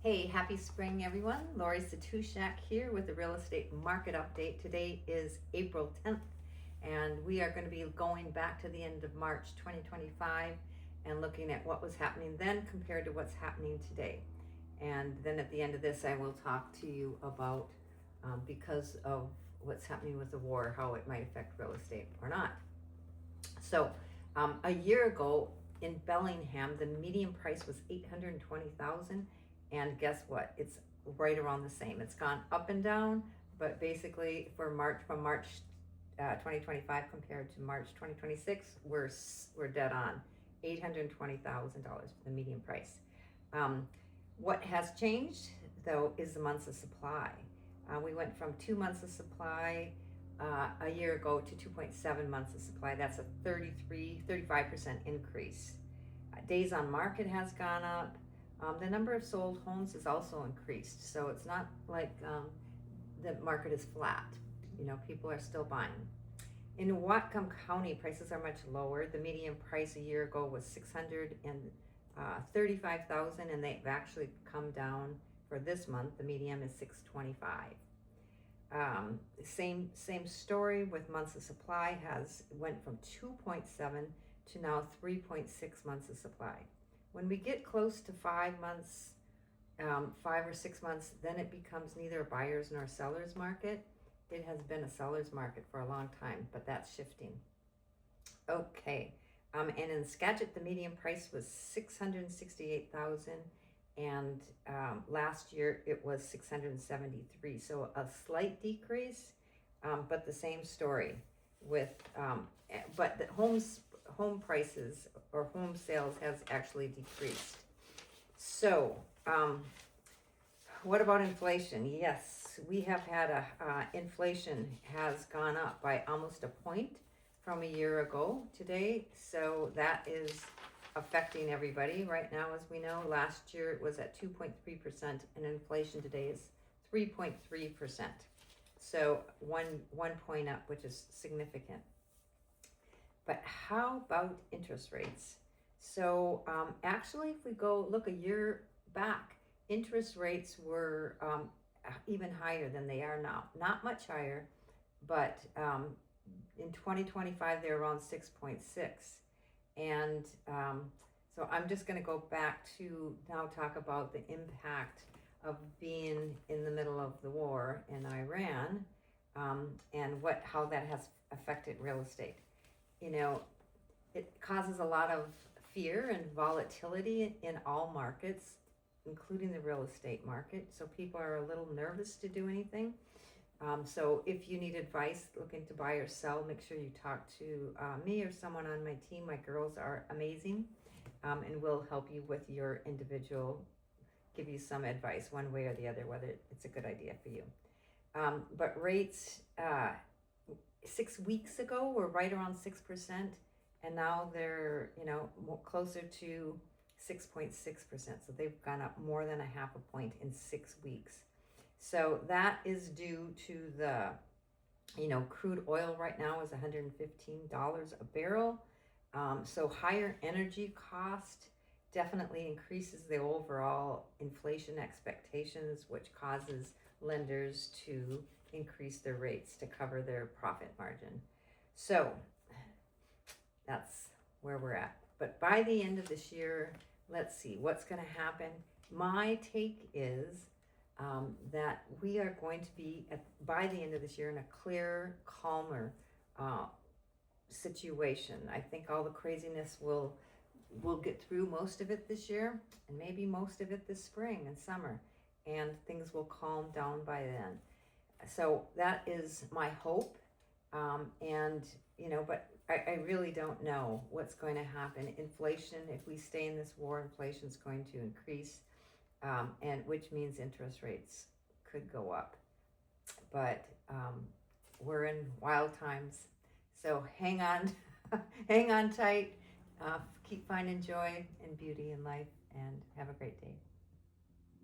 Hey, happy spring, everyone. Lori Satushak here with the real estate market update. Today is April 10th, and we are going to be going back to the end of March 2025 and looking at what was happening then compared to what's happening today. And then at the end of this, I will talk to you about because of what's happening with the war, how it might affect real estate or not. So, a year ago in Bellingham, the median price was 820,000, and guess what? It's right around the same. It's gone up and down, but basically for March, from March 2025 compared to March 2026, we're dead on. $820,000 for the median price. What has changed though is the months of supply. We went from 2 months of supply a year ago to 2.7 months of supply. That's a 35% increase. Days on market has gone up. The number of sold homes has also increased. So it's not like the market is flat. You know, people are still buying. In Whatcom County, prices are much lower. The median price a year ago was 635,000, and they've actually come down for this month. The median is 625. Same story with months of supply went from 2.7 to now 3.6 months of supply. When we get close to 5 months, 5 or 6 months, then it becomes neither a buyer's nor seller's market. It has been a seller's market for a long time, but that's shifting. Okay, and in Skagit, the median price was 668,000. And last year it was 673, so a slight decrease, but the same story with but the home prices or home sales has actually decreased. So what about inflation? Yes, we have had inflation has gone up by almost a point from a year ago today, so that is affecting everybody right now. As we know, last year it was at 2.3%, and inflation today is 3.3%. So one point up, which is significant. But how about interest rates? So actually, if we go look a year back, interest rates were even higher than they are now. Not much higher, but in 2025 they're around 6.6. And so I'm just going to go back to now talk about the impact of being in the middle of the war in Iran, and how that has affected real estate. You know, it causes a lot of fear and volatility in all markets, including the real estate market. So people are a little nervous to do anything. So if you need advice looking to buy or sell, make sure you talk to me or someone on my team. My girls are amazing, and will help you with your individual, give you some advice one way or the other, whether it's a good idea for you. But rates 6 weeks ago were right around 6%, and now they're closer to 6.6%. So they've gone up more than a half a point in 6 weeks. So that is due to the, crude oil right now is $115 a barrel. So higher energy cost definitely increases the overall inflation expectations, which causes lenders to increase their rates to cover their profit margin. So that's where we're at. But by the end of this year, let's see what's going to happen. My take is that we are going to be by the end of this year in a clearer, calmer situation. I think all the craziness we'll get through most of it this year, and maybe most of it this spring and summer, and things will calm down by then. So that is my hope, but I really don't know what's going to happen. Inflation, if we stay in this war, inflation is going to increase, and which means interest rates could go up. But we're in wild times, so hang on, hang on tight, keep finding joy and beauty in life, and have a great day.